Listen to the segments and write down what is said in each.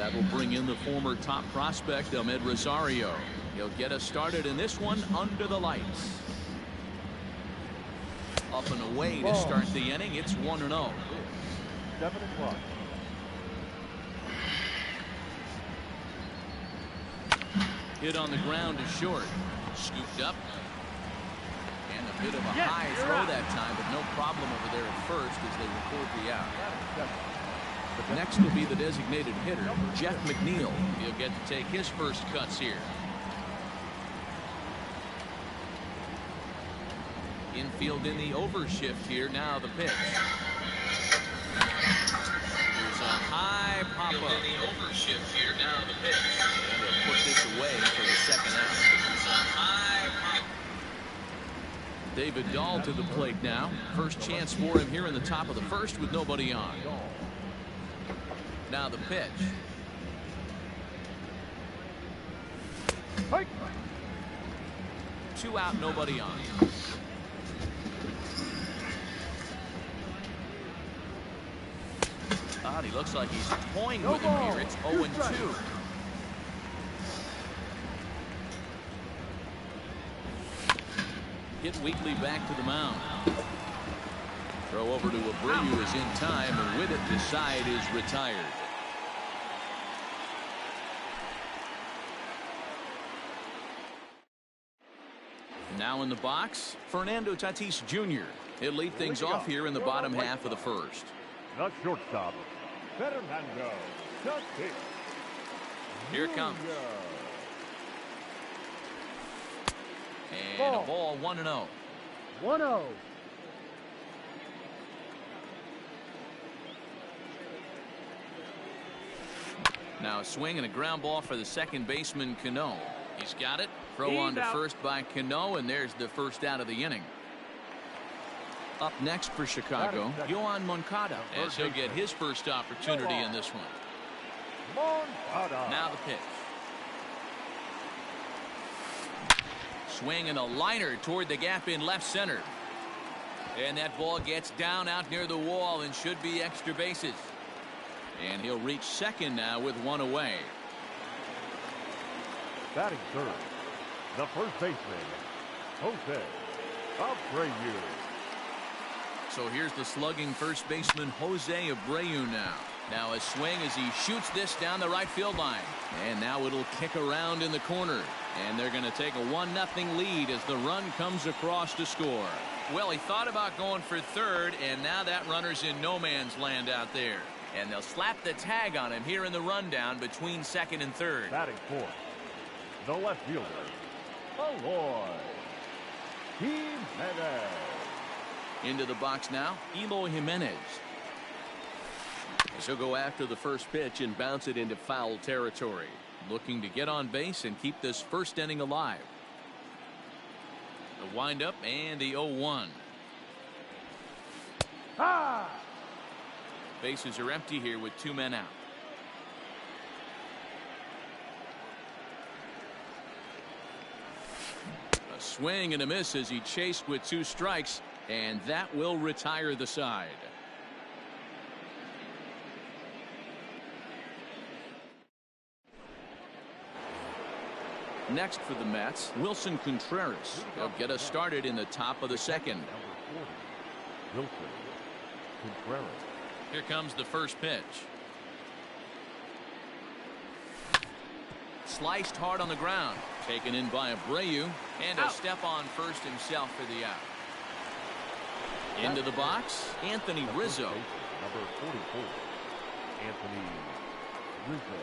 That will bring in the former top prospect, Ahmed Rosario. He'll get us started in this one under the lights. Up and away to start the inning. It's 1-0. 7 o'clock. Hit on the ground to short. Scooped up. And a bit of a high throw that time, but no problem over there at first as they record the out. Next will be the designated hitter, Jeff McNeil. He'll get to take his first cuts here. Infield in the overshift here. Now the pitch. There's a high pop-up. In the overshift here. Now the pitch. And they'll put this away for the second out. There's a high pop-up. David Dahl to the plate now. First chance for him here in the top of the first with nobody on. Now the pitch. Two out, nobody on. He looks like he's toying with him here. It's 0-2. Hit Wheatley back to the mound. Throw over to Abreu is in time, and with it, the side is retired. Now in the box, Fernando Tatis Jr. He'll lead things off here in the bottom half of the first. The shortstop, Fernando Tatis. Here it comes. And a ball, 1-0. 1-0. Now a swing and a ground ball for the second baseman, Cano. He's got it. Throw on to first by Cano, and there's the first out of the inning. Up next for Chicago, Yohan Moncada, as he'll get his first opportunity in this one. Now the pitch. Swing and a liner toward the gap in left center. And that ball gets down out near the wall and should be extra bases. And he'll reach second now with one away. Batting third, the first baseman, Jose Abreu. So here's the slugging first baseman, Jose Abreu now. Now a swing as he shoots this down the right field line. And now it'll kick around in the corner. And they're going to take a 1-0 lead as the run comes across to score. Well, he thought about going for third, and now that runner's in no man's land out there. And they'll slap the tag on him here in the rundown between second and third. Batting fourth, the left fielder, Eloy Jimenez. Into the box now, Eloy Jimenez. He'll go after the first pitch and bounce it into foul territory. Looking to get on base and keep this first inning alive. The windup and the 0-1. Bases are empty here with two men out. A swing and a miss as he chased with two strikes, and that will retire the side. Next for the Mets, Wilson Contreras. They'll get us started in the top of the second. Wilson Contreras. Here comes the first pitch. Sliced hard on the ground. Taken in by Abreu. And a step on first himself for the out. Into the box, Anthony Rizzo. Number 44, Anthony Rizzo.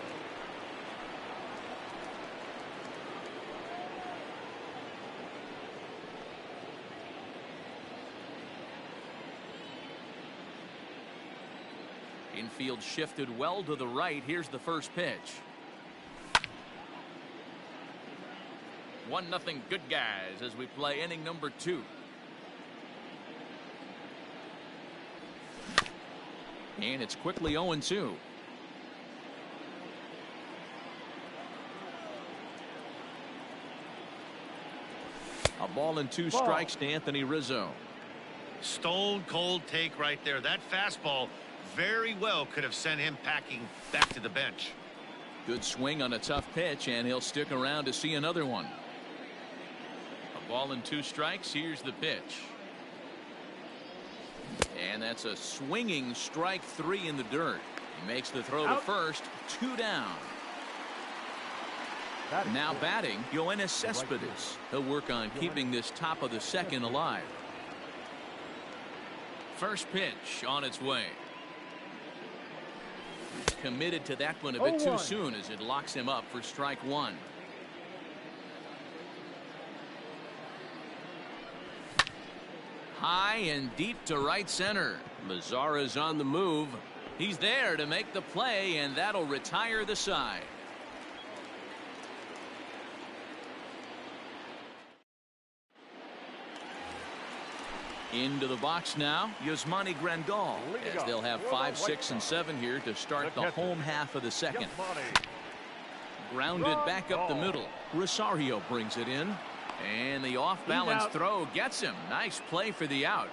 Infield shifted well to the right. Here's the first pitch. 1-0 good guys as we play inning number 2. And it's quickly 0-2. A ball and 2 strikes to Anthony Rizzo. Stone cold take right there. That fastball very well could have sent him packing back to the bench. Good swing on a tough pitch, and he'll stick around to see another one. A ball and 2 strikes. Here's the pitch. And that's a swinging strike 3 in the dirt. He makes the throw to first. 2 down. Now batting, Yoenis Cespedes. He'll work on keeping this top of the second alive. First pitch on its way. Committed to that one a bit too soon as it locks him up for strike 1. High and deep to right center. Mazara's on the move. He's there to make the play, and that'll retire the side. Into the box now, Yasmani Grandal, as they'll have 5, 6, and 7 here to start the home half of the second. Grounded back up the middle. Rosario brings it in, and the off-balance throw gets him. Nice play for the out.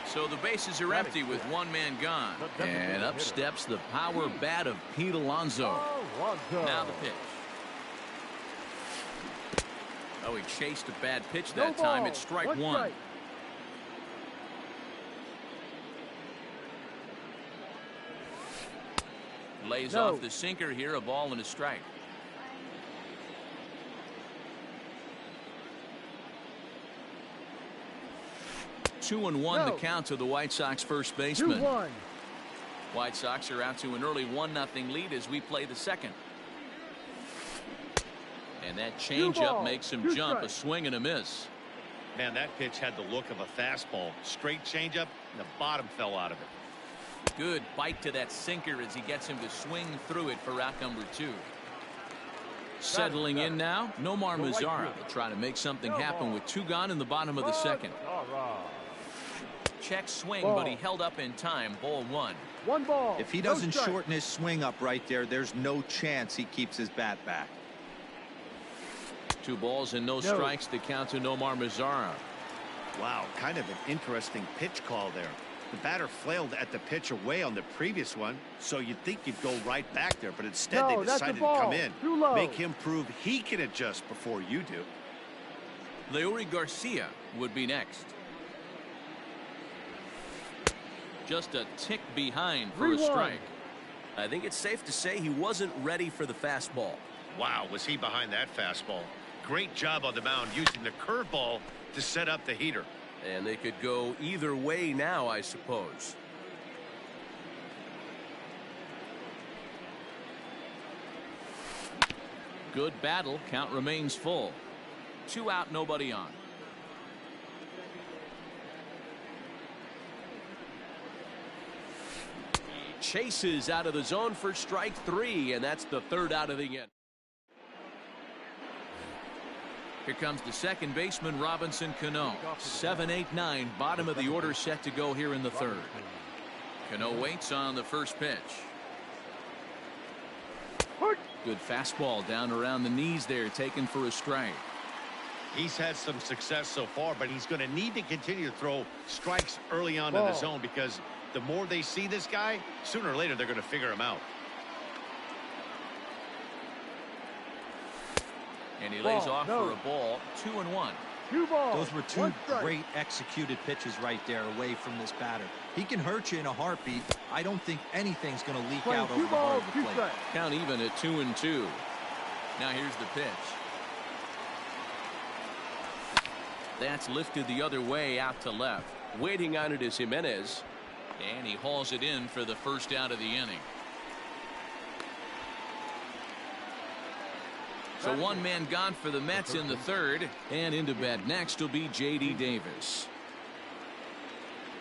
So the bases are empty with 1 man gone, and up steps the power bat of Pete Alonso. Now the pitch. Oh, he chased a bad pitch that time. It's strike 1. Lays off the sinker here, a ball and a strike. Two and one the count to the White Sox first baseman. White Sox are out to an early 1-0 lead as we play the second. And that changeup makes him jump. A swing and a miss. Man, that pitch had the look of a fastball. Straight changeup, and the bottom fell out of it. Good bite to that sinker as he gets him to swing through it for out number 2. Settling in now, Nomar Mazara will try to make something happen with 2 gone in the bottom of the second. Check swing, but he held up in time. Ball 1. 1 ball. If he doesn't shorten his swing up right there, there's no chance he keeps his bat back. 2 balls and no strikes to count to Nomar Mazara. Wow, kind of an interesting pitch call there. The batter flailed at the pitch away on the previous one, so you'd think you'd go right back there, but instead they decided to come in. Make him prove he can adjust before you do. Leury Garcia would be next. Just a tick behind for a strike. I think it's safe to say he wasn't ready for the fastball. Wow, was he behind that fastball? Great job on the mound using the curveball to set up the heater. And they could go either way now, I suppose. Good battle. Count remains full. 2 out, nobody on. Chases out of the zone for strike 3, and that's the 3rd out of the inning. Here comes the second baseman, Robinson Cano. 7, 8, 9, bottom of the order set to go here in the 3rd. Cano waits on the first pitch. Good fastball down around the knees there, taken for a strike. He's had some success so far, but he's going to need to continue to throw strikes early on in the zone, because the more they see this guy, sooner or later they're going to figure him out. And he lays off for a ball. 2 and 1. 2 balls. Those were 2 great executed pitches right there away from this batter. He can hurt you in a heartbeat. I don't think anything's going to leak out over the heart of the plate. Count even at 2 and 2. Now here's the pitch. That's lifted the other way out to left. Waiting on it is Jimenez. And he hauls it in for the first out of the inning. So 1 man gone for the Mets in the 3rd. And into bat next will be J.D. Davis.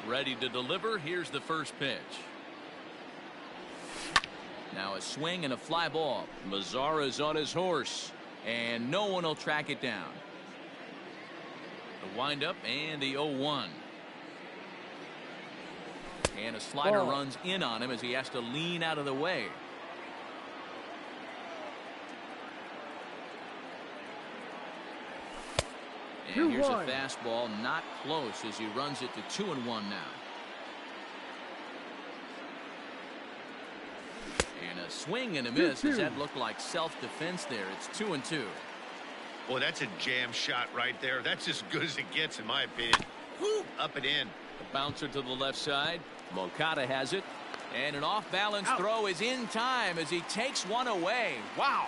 Ready to deliver. Here's the first pitch. Now a swing and a fly ball. Mazara's on his horse. And no one will track it down. The windup and the 0-1. And a slider runs in on him as he has to lean out of the way. And here's a fastball, not close, as he runs it to 2 and 1 now. And a swing and a miss. Does that look like self-defense there? It's 2-2. Boy, that's a jam shot right there. That's as good as it gets, in my opinion. Woo, up and in. The bouncer to the left side. Moncada has it. And an off-balance throw is in time as he takes one away. Wow.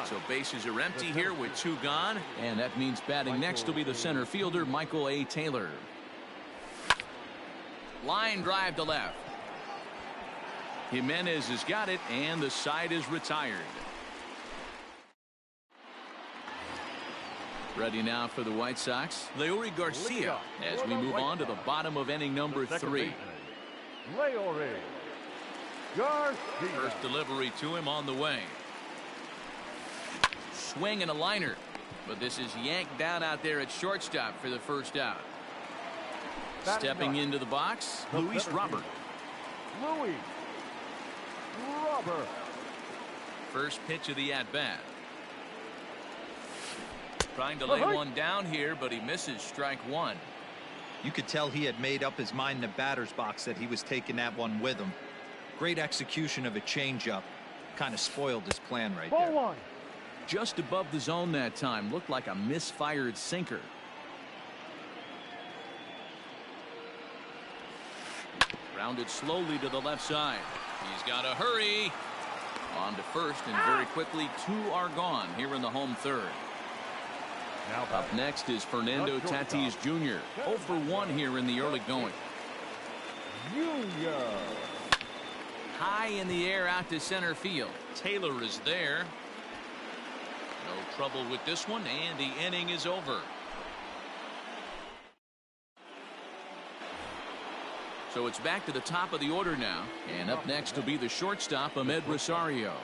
So bases are empty here with 2 gone. And that means batting next will be the center fielder, Michael A. Taylor. Line drive to left. Jimenez has got it, and the side is retired. Ready now for the White Sox, Leury Garcia, as we move on to the bottom of inning number 3. Leury Garcia. First delivery to him on the way. Swing and a liner, but this is yanked down out there at shortstop for the first out. Stepping into the box, Luis Robert. Luis Robert. First pitch of the at-bat. Trying to lay one down here, but he misses strike 1. You could tell he had made up his mind in the batter's box that he was taking that one with him. Great execution of a changeup. Kind of spoiled his plan right there. Ball 1. Just above the zone that time. Looked like a misfired sinker. Rounded slowly to the left side. He's got to hurry. On to first, and very quickly 2 are gone here in the home third. Up next is Fernando Tatis Jr. 0 for 1 here in the early going. Junior. High in the air out to center field. Taylor is there. No trouble with this one, and the inning is over. So it's back to the top of the order now. And up next will be the shortstop, Ahmed Rosario.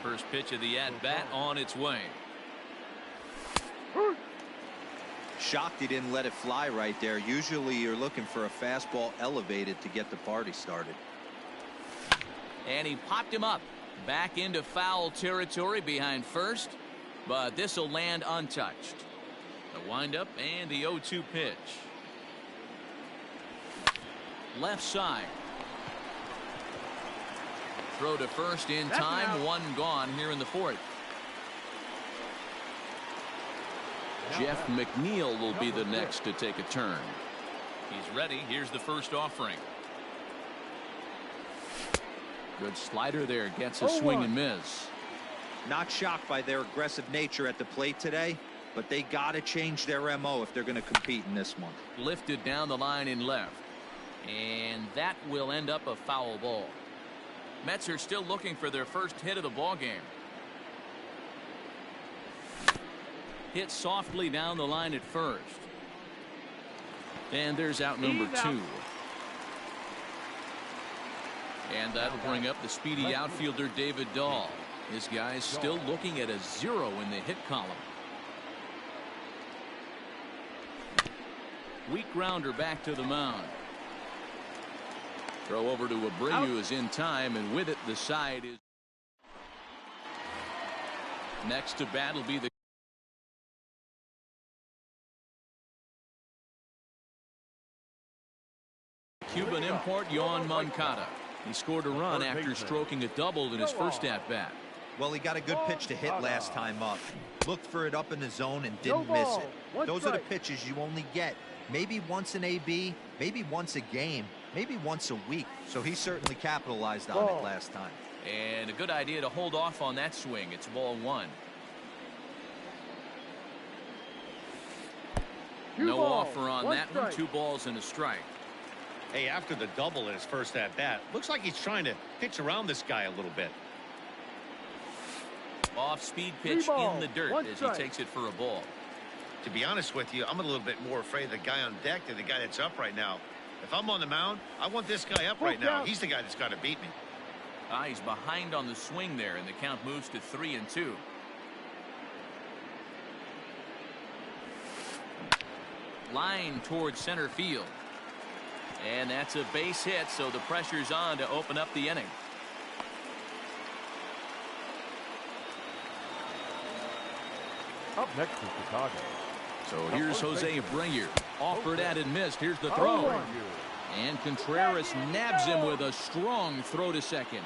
First pitch of the at-bat on its way. Shocked he didn't let it fly right there. Usually you're looking for a fastball elevated to get the party started. And he popped him up. Back into foul territory behind first. But this will land untouched. The windup and the 0-2 pitch. Left side. Throw to first in time. 1 gone here in the 4th. Jeff McNeil will be the next to take a turn. He's ready. Here's the first offering. Good slider there. Gets a swing and miss. Not shocked by their aggressive nature at the plate today, but they got to change their MO if they're going to compete in this one. Lifted down the line in left. And that will end up a foul ball. Mets are still looking for their first hit of the ball game. Hit softly down the line at first. And there's out number 2. And that'll bring up the speedy outfielder David Dahl. This guy's still looking at a 0 in the hit column. Weak grounder back to the mound. Throw over to Abreu is in time, and with it the side is. Next to bat will be the Cuban import Yohan Moncada. He scored a run after stroking a double in his first at-bat. Well, he got a good pitch to hit last time up. Looked for it up in the zone and didn't miss it. Those are the pitches you only get maybe once in AB, maybe once a game, maybe once a week. So he certainly capitalized on it last time. And a good idea to hold off on that swing. It's ball 1. No offer on that one. 2 balls and a strike. Hey, after the double in his first at-bat, looks like he's trying to pitch around this guy a little bit. Off-speed pitch in the dirt as he takes it for a ball. To be honest with you, I'm a little bit more afraid of the guy on deck than the guy that's up right now. If I'm on the mound, I want this guy up right now. He's the guy that's got to beat me. He's behind on the swing there, and the count moves to 3-2. Line towards center field. And that's a base hit, so the pressure's on to open up the inning. Up next is Chicago. So here's Jose Abreu. Offered at and missed. Here's the throw. And Contreras nabs him with a strong throw to second.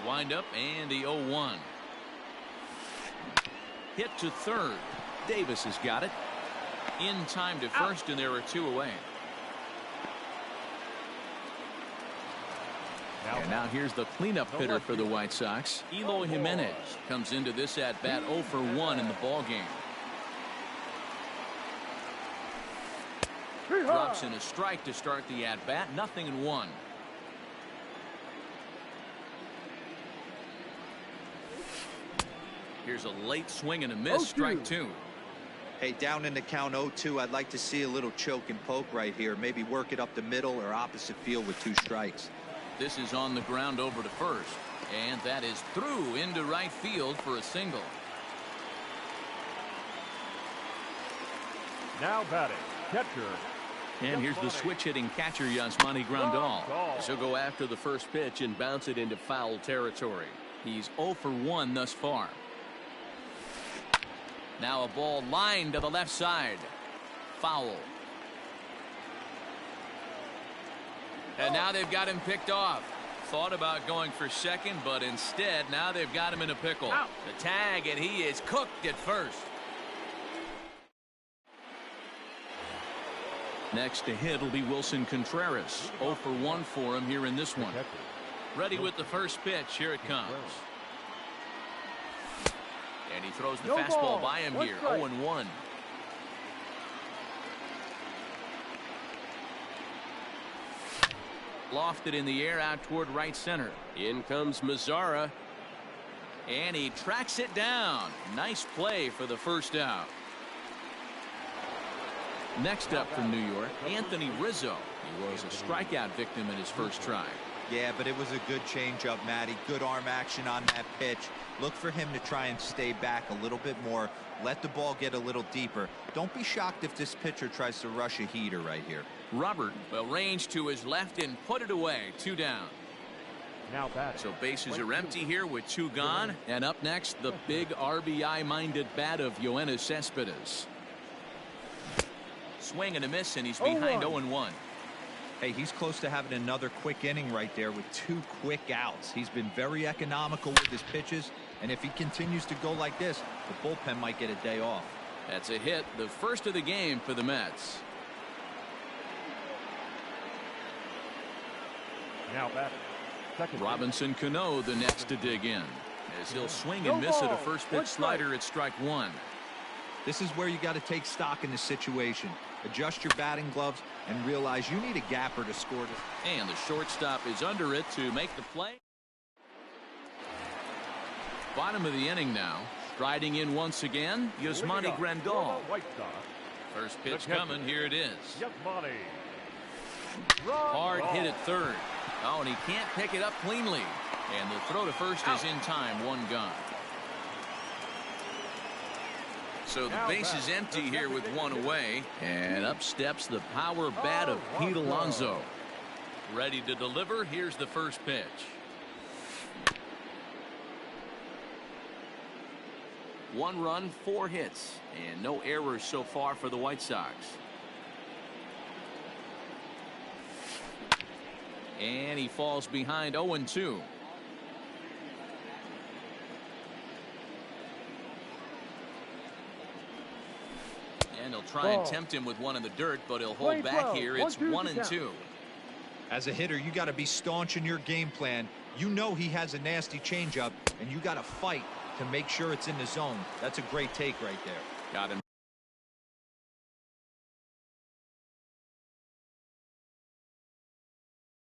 Wind up and the 0-1. Hit to third. Davis has got it. In time to first, and there are 2 away. And now here's the cleanup hitter for the White Sox. Eloy Jimenez comes into this at bat 0 for 1 in the ball game. Drops in a strike to start the at bat. 0-1. Here's a late swing and a miss. Strike 2. Hey, down in the count 0-2, I'd like to see a little choke and poke right here. Maybe work it up the middle or opposite field with 2 strikes. This is on the ground over to first, and that is through into right field for a single. Now batting, catcher. And here's the switch hitting catcher, Yasmani Grandal. She'll go after the first pitch and bounce it into foul territory. He's 0 for 1 thus far. Now a ball lined to the left side. Foul. And now they've got him picked off. Thought about going for second, but instead now they've got him in a pickle. The tag, and he is cooked at first. Next to hit will be Wilson Contreras. 0 for 1 for him here in this one. Ready with the first pitch. Here it comes. And he throws the fastball by him here. 0-1. Lofted in the air out toward right center. In comes Mazzara. And he tracks it down. Nice play for the first out. Next up from New York, Anthony Rizzo. He was a strikeout victim in his first try. Yeah, but it was a good changeup, Matty. Good arm action on that pitch. Look for him to try and stay back a little bit more. Let the ball get a little deeper. Don't be shocked if this pitcher tries to rush a heater right here. Robert will range to his left and put it away. 2 down. Now batting. So bases are empty here with 2 gone. And up next, the big RBI-minded bat of Yoenis Cespedes. Swing and a miss, and he's behind 0-1. Hey, he's close to having another quick inning right there with 2 quick outs. He's been very economical with his pitches, and if he continues to go like this, the bullpen might get a day off. That's a hit, the first of the game for the Mets. Now batting. Robinson Cano the next to dig in, as he'll swing and miss at a first pitch slider at strike 1. This is where you got to take stock in the situation. Adjust your batting gloves and realize you need a gapper to score this. And the shortstop is under it to make the play. Bottom of the inning now. Striding in once again, Yasmani Grandal. First pitch coming. Here it is. Hard hit at third. Oh, and he can't pick it up cleanly. And the throw to first is in time. 1 gone. So the base is empty here with 1 away. And up steps the power bat of Pete Alonso. Ready to deliver. Here's the first pitch. One run, 4 hits, and no errors so far for the White Sox. And he falls behind 0-2. And he'll try and tempt him with one in the dirt, but he'll hold back here. It's 1-2. As a hitter, you got to be staunch in your game plan. You know he has a nasty changeup, and you got to fight to make sure it's in the zone. That's a great take right there. Got him.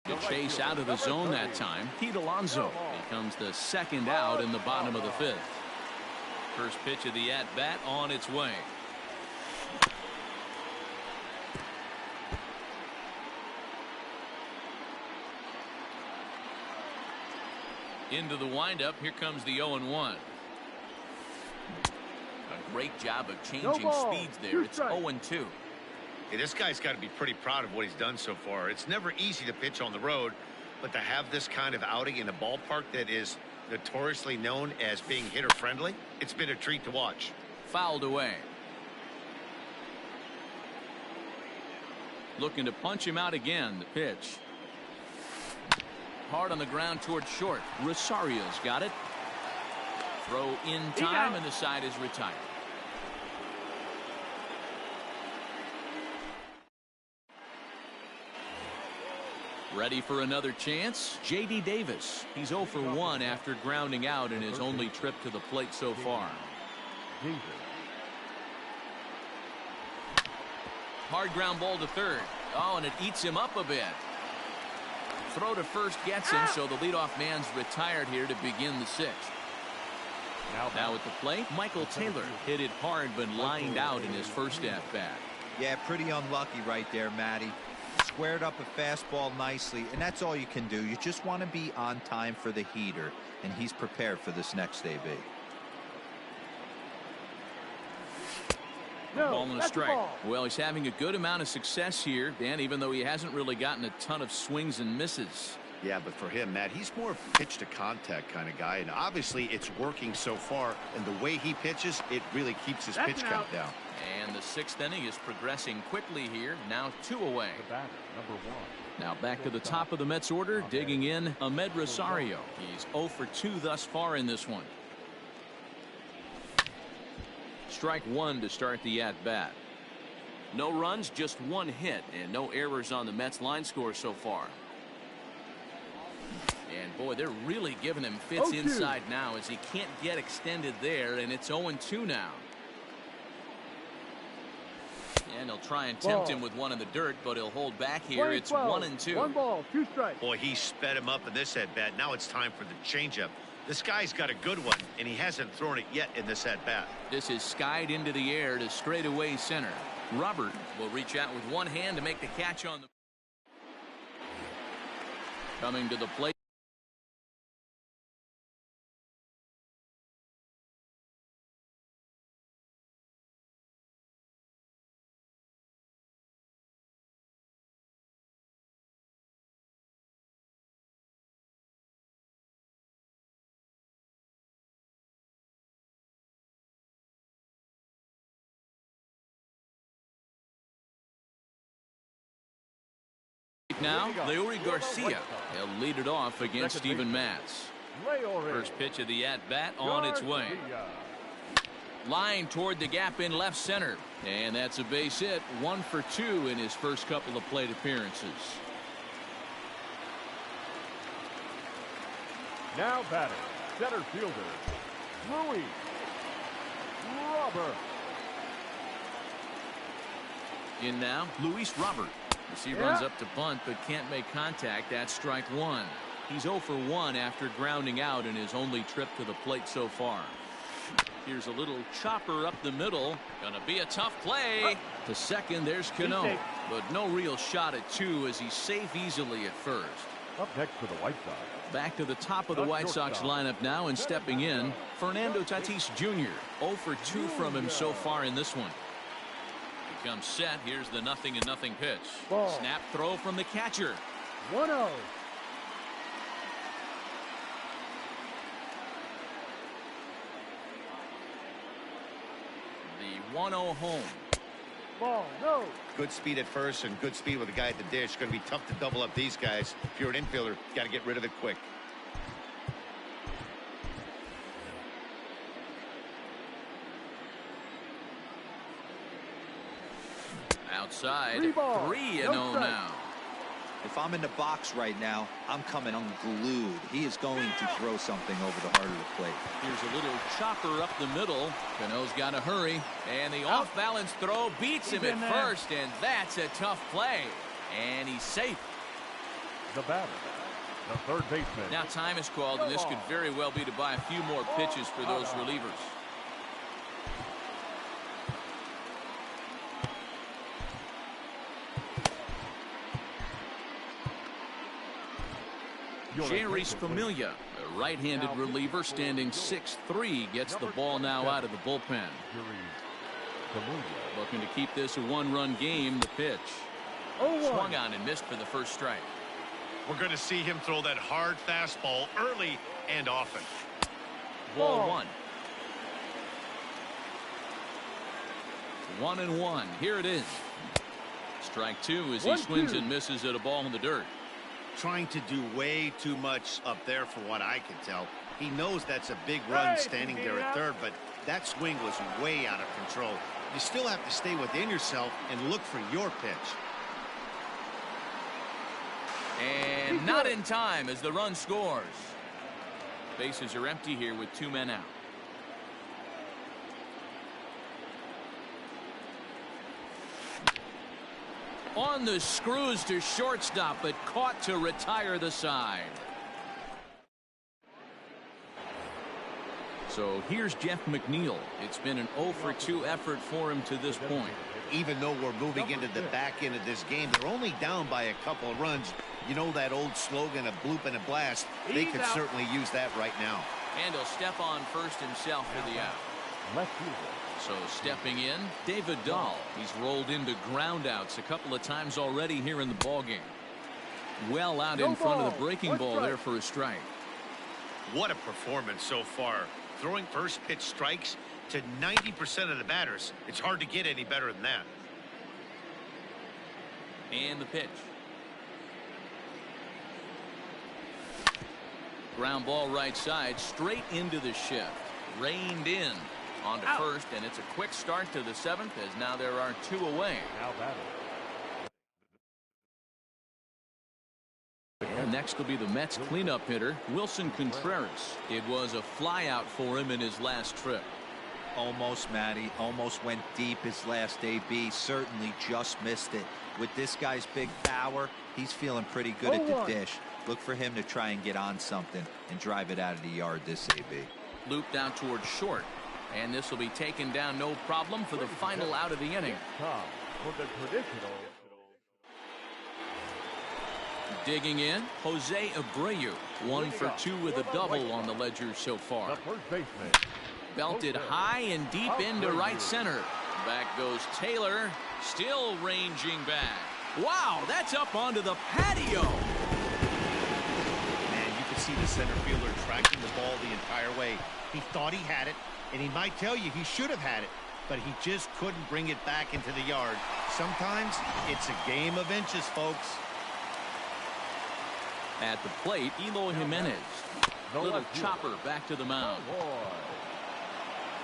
To chase out of the zone that time. Pete Alonso becomes the second out in the bottom of the 5th. First pitch of the at-bat on its way. Into the windup. Here comes the 0-1. A great job of changing speeds there. It's 0-2. Hey, this guy's got to be pretty proud of what he's done so far. It's never easy to pitch on the road, but to have this kind of outing in a ballpark that is notoriously known as being hitter friendly, it's been a treat to watch. Fouled away. Looking to punch him out again. The pitch. hard on the ground towards short. Rosario's got it. Throw in time, and the side is retired. Ready for another chance? J.D. Davis. He's 0 for 1 after grounding out in his only trip to the plate so far. Hard ground ball to third. Oh, and it eats him up a bit. Throw to first gets him, so the leadoff man's retired here to begin the sixth. Now at the plate, Michael Taylor hit it hard but lined out in his first at-bat. Yeah, pretty unlucky right there, Matty. Squared up a fastball nicely, and that's all you can do. You just want to be on time for the heater, and he's prepared for this next AB. Ball and a strike. Well, he's having a good amount of success here, Dan, even though he hasn't really gotten a ton of swings and misses. Yeah, but for him, Matt, he's more pitch to contact kind of guy, and obviously it's working so far, and the way he pitches, it really keeps his pitch count down. And the sixth inning is progressing quickly here. Now 2 away. Now back to the top of the Mets order, digging in Amed Rosario. He's 0 for 2 thus far in this one. Strike 1 to start the at-bat. No runs, just 1 hit, and no errors on the Mets line score so far. And boy, they're really giving him fits inside now as he can't get extended there, and it's 0-2 now. And he'll try and tempt him with one in the dirt, but he'll hold back here. It's 1-2. 1 ball, 2 strikes. Boy, he sped him up in this at-bat. Now it's time for the changeup. This guy's got a good one, and he hasn't thrown it yet in this at-bat. This is skied into the air to straightaway center. Robert will reach out with one hand to make the catch on the. Coming to the plate. Now, Leury Garcia. He'll lead it off against Steven Matz. First pitch of the at-bat on its way. Line toward the gap in left center. And that's a base hit. 1 for 2 in his first couple of plate appearances. Now batting, center fielder, Luis Robert. In now, Luis Robert. As he runs up to bunt but can't make contact. That's strike 1. He's 0 for 1 after grounding out in his only trip to the plate so far. Here's a little chopper up the middle. Gonna be a tough play. To second, there's Cano. But no real shot at 2 as he's safe easily at first. Up next for the White Sox. Back to the top of the White Sox lineup now, and stepping in, Fernando Tatis Jr. 0 for 2 from him so far in this one. Comes set. Here's the 0-0 pitch. Snap throw from the catcher. 1-0. The 1-0 home. Ball, no. Good speed at first and good speed with the guy at the dish. It's going to be tough to double up these guys. If you're an infielder, you got to get rid of it quick. Outside, 3-0 now. If I'm in the box right now, I'm coming unglued. He is going to throw something over the heart of the plate. Here's a little chopper up the middle. Cano's got to hurry. And the off-balance throw beats him at first, and that's a tough play. And he's safe. The batter, the third baseman. Now time is called, and this could very well be to buy a few more pitches for those relievers. Jeurys Familia, a right-handed reliever standing 6'3", gets the ball now out of the bullpen. Looking to keep this a 1-run game. The pitch. Swung on and missed for the first strike. We're going to see him throw that hard fastball early and often. Ball 1. 1-1. Here it is. Strike 2 as he swings and misses at a ball in the dirt. Trying to do way too much up there for what I can tell. He knows that's a big run standing there at third, but that swing was way out of control. You still have to stay within yourself and look for your pitch. And not in time as the run scores. Bases are empty here with 2 men out. On the screws to shortstop, but caught to retire the side. So here's Jeff McNeil. It's been an 0 for 2 effort for him to this point. Even though we're moving into the back end of this game, they're only down by a couple of runs. You know that old slogan, a bloop and a blast. They could certainly use that right now. And he'll step on first himself for the out. Left fielder. So stepping in, David Dahl. He's rolled into groundouts a couple of times already here in the ballgame. Well out in front of the breaking ball there for a strike. What a performance so far. Throwing first pitch strikes to 90% of the batters. It's hard to get any better than that. And the pitch. Ground ball right side, straight into the shift. Reined in onto first, and it's a quick start to the 7th as now there are 2 away. Now batting. And next will be the Mets cleanup hitter, Wilson Contreras. It was a fly out for him in his last trip. Almost, Matty. Almost went deep his last AB. Certainly just missed it. With this guy's big power, he's feeling pretty good at the dish. Look for him to try and get on something and drive it out of the yard this AB. Looped out towards short. And this will be taken down no problem for the final out of the inning. Time for the traditional. Digging in, Jose Abreu. 1 for 2 with a double on the ledger so far. The first baseman. Belted high and deep into right center. Back goes Taylor, still ranging back. Wow, that's up onto the patio. Man, you can see the center fielder tracking the ball the entire way. He thought he had it, and he might tell you he should have had it, but he just couldn't bring it back into the yard. Sometimes it's a game of inches, folks. At the plate, Eloy Jimenez. Little chopper back to the mound.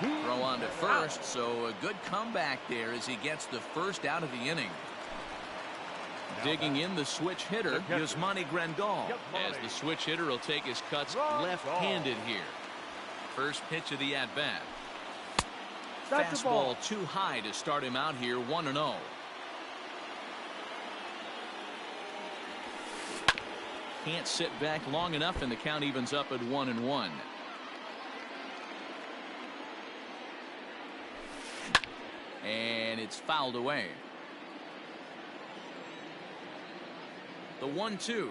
Throw on to first, so a good comeback there as he gets the first out of the inning. Digging in the switch hitter, Yasmani Grandal. As the switch hitter will take his cuts left-handed here. First pitch of the at-bat. Fastball too high to start him out here, 1-0. Can't sit back long enough, and the count evens up at 1-1. And it's fouled away. The 1-2.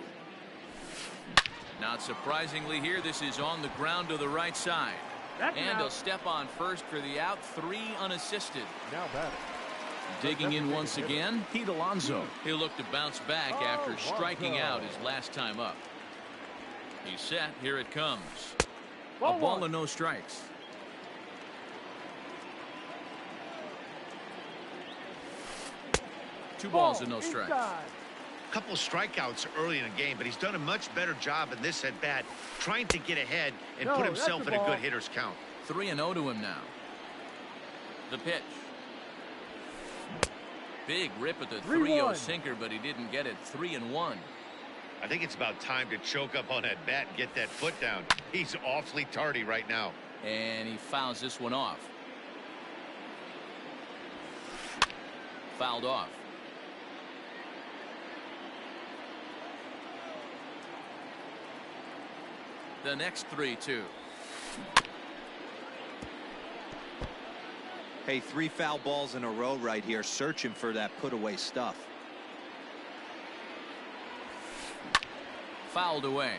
Not surprisingly here, this is on the ground to the right side. And he'll step on first for the out, 3 unassisted. Now batting. Digging in once again, Pete Alonso. He'll look to bounce back after striking out his last time up. He's set. Here it comes. A ball and no strikes. Two balls and no strikes. Couple strikeouts early in the game, but he's done a much better job in this at bat, trying to get ahead and put himself in a good hitter's count. 3-0 to him now. The pitch. Big rip at the 3-0 sinker, but he didn't get it. 3-1. I think it's about time to choke up on that bat and get that foot down. He's awfully tardy right now. And he fouls this one off. Fouled off. The next 3-2. Hey, 3 foul balls in a row right here, searching for that put away stuff. Fouled away.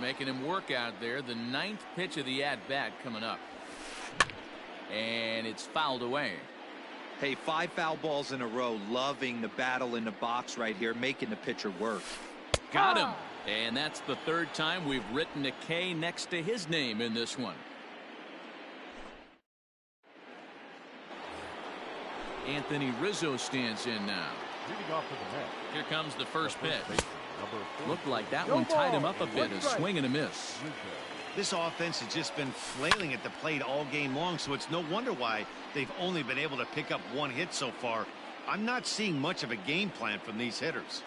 Making him work out there. The 9th pitch of the at bat coming up. And it's fouled away. Hey, 5 foul balls in a row. Loving the battle in the box right here, making the pitcher work. Got him. And that's the 3rd time we've written a K next to his name in this one. Anthony Rizzo stands in now. Leading off to the net. Here comes the first pitch. Looked like that one tied him up a bit. A swing and a miss. This offense has just been flailing at the plate all game long, so it's no wonder why they've only been able to pick up one hit so far. I'm not seeing much of a game plan from these hitters.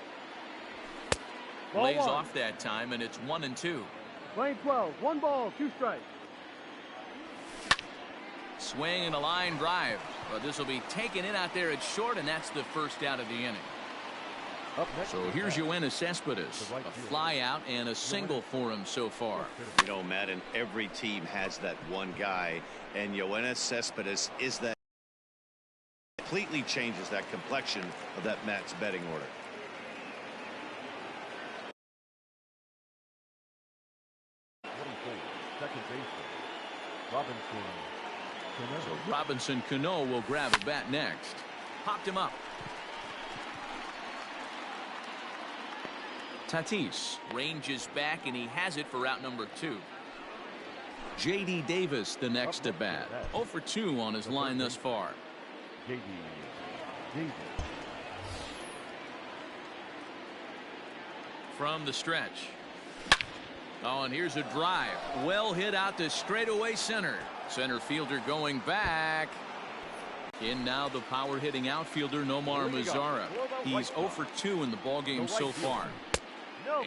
Lays off that time, and it's 1-2. Playing 12, 1 ball, 2 strikes. Swing and a line drive, but this will be taken in out there at short, and that's the first out of the inning. So here's Yoenis Cespedes, a fly out and a single for him so far. You know, Madden, every team has that one guy, and Yoenis Cespedes is that. Completely changes that complexion of that Mets betting order. Second baseman, Robinson. So Robinson Cano will grab a bat next. Popped him up. Tatis ranges back, and he has it for out number 2. J.D. Davis the next at bat. 0 for 2 on his line thus far. J.D. Davis. From the stretch. Oh, and here's a drive. Well hit out to straightaway center. Center fielder going back. In now the power hitting outfielder Nomar Mazara. He's 0 for 2 in the ballgame so far.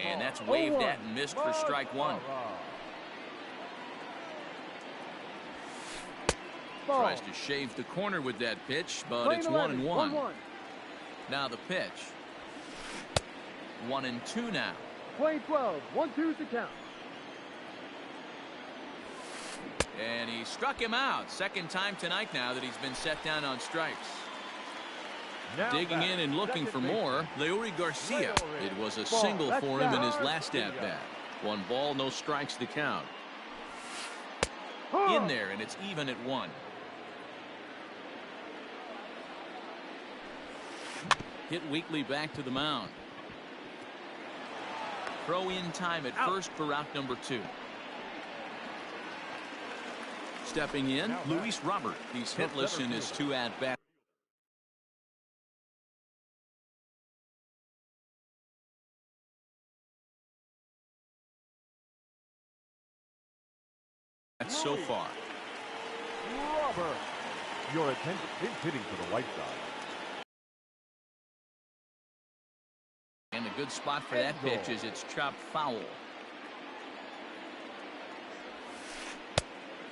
And that's waved at and missed for strike 1. Tries to shave the corner with that pitch, but it's 1-1. Now the pitch. 1-2 now. Playing 12, 1-2's the count. And he struck him out. Second time tonight now that he's been set down on strikes. Digging in and looking for more, Leury Garcia. It was a single for him in his last at-bat. 1 ball, no strikes to count. In there, and it's even at 1. Hit weakly back to the mound. Throw in time at first for out number 2. Stepping in, Luis Robert. He's hitless in his 2 at-bats. So far. Robert. Your attention is hitting for the White Sox. And the good spot for that pitch is it's chopped foul.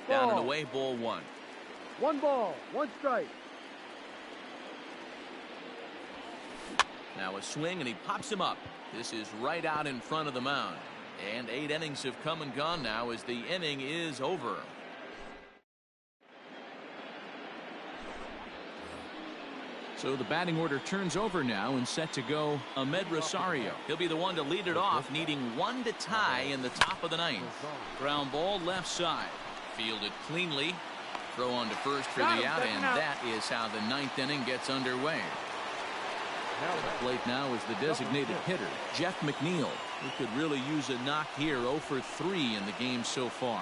Down and away, ball 1. 1 ball, 1 strike. Now a swing, and he pops him up. This is right out in front of the mound. And 8 innings have come and gone now as the inning is over. So the batting order turns over now, and set to go Ahmed Rosario. He'll be the one to lead it off, needing 1 to tie in the top of the 9th. Ground ball left side. Fielded cleanly. Throw on to first for the out, and that is how the 9th inning gets underway. At the plate now is the designated hitter, Jeff McNeil, who could really use a knock here. 0 for 3 in the game so far.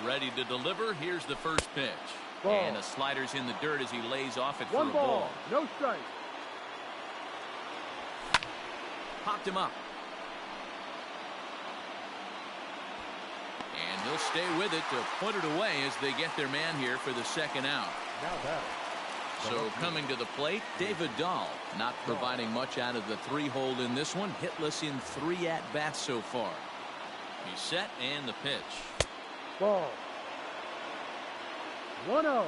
Ready to deliver. Here's the first pitch. And the slider's in the dirt as he lays off it for a ball. No strike. Popped him up. And he'll stay with it to put it away as they get their man here for the second out. So coming to the plate, David Dahl, not providing much out of the 3-hole in this one. Hitless in 3 at-bats so far. He's set, and the pitch. Ball. 1-0.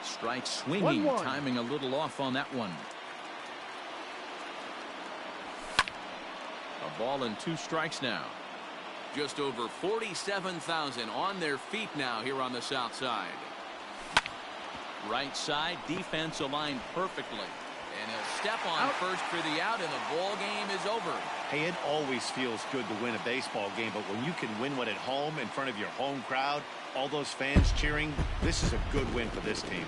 Strike swinging, 1-1. timing a little off on that one. A ball and 2 strikes now. Just over 47,000 on their feet now here on the south side. Right side, defense aligned perfectly. And he'll step on first for the out, and the ball game is over. Hey, it always feels good to win a baseball game, but when you can win one at home in front of your home crowd, all those fans cheering, this is a good win for this team.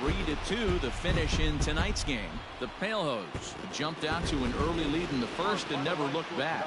3-2 the finish in tonight's game. The Pale Hose jumped out to an early lead in the first and never looked back.